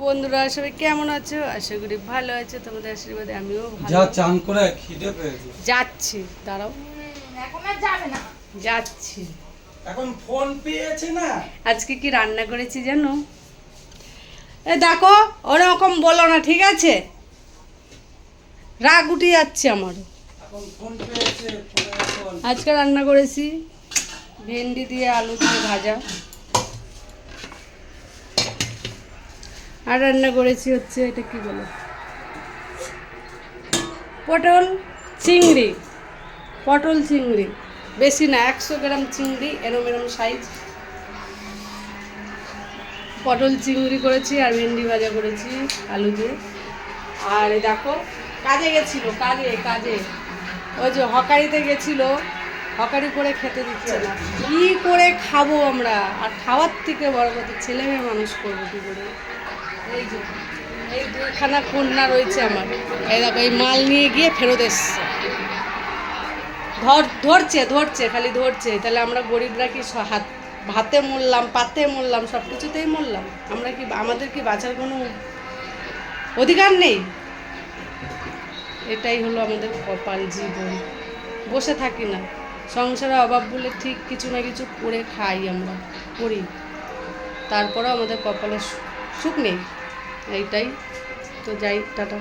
বন্ধুরা, সবাই কেমন আছো? আশা করি ভালো আছো, তোমাদের আশীর্বাদে আমিও ভালো। যা চান করে খিদে পেয়েছে। যাচ্ছি, দাঁড়াও, এখন আর যাবে না। যাচ্ছি। এখন ফোন পেয়েছে না। আজকে কি রান্না করেছি জানো? এ দেখো, ওরকম বলো না, ঠিক আছে? রাগ উঠে যাচ্ছে আমার। এখন ফোন পেয়েছে, ফোনে এখন আজকে রান্না করেছি ভেন্ডি দিয়ে আলু দিয়ে ভাজা, আর রান্না করেছি হচ্ছে এটা কি বলে, পটল চিংড়ি। পটল চিংড়ি বেশি না, 100 গ্রাম চিংড়ি, এরম এরম সাইজ। পটল চিংড়ি করেছি আর ভেন্ডি ভাজা করেছি আলু দিয়ে। আর এই দেখো, কাজে গেছিল, কাজে ওই যে হকারিতে গেছিল, হকারি করে খেতে দিচ্ছে না। কি করে খাবো আমরা? আর খাওয়ার থেকে বড় কথা, ছেলে মেয়ে মানুষ করবো কি করে? এই যে এই 2খানা কন্যা রয়েছে আমার, এই দেখো, এই মাল নিয়ে গিয়ে ফেরত এসছে। ধরছে খালি ধরছে। তাহলে আমরা গরিবরা কি ভাতে মরলাম, পাতে মরলাম, সব কিছুতেই মরলাম? আমরা কি, আমাদের কি বাঁচার কোনো অধিকার নেই? এটাই হলো আমাদের কপাল, জীবন। বসে থাকি না, সংসারে অভাব বলে ঠিক কিছু না কিছু করে খাই, আমরা করি, তারপরেও আমাদের কপালে সুখ নেই। এইটাই তো, যাই, টাটা।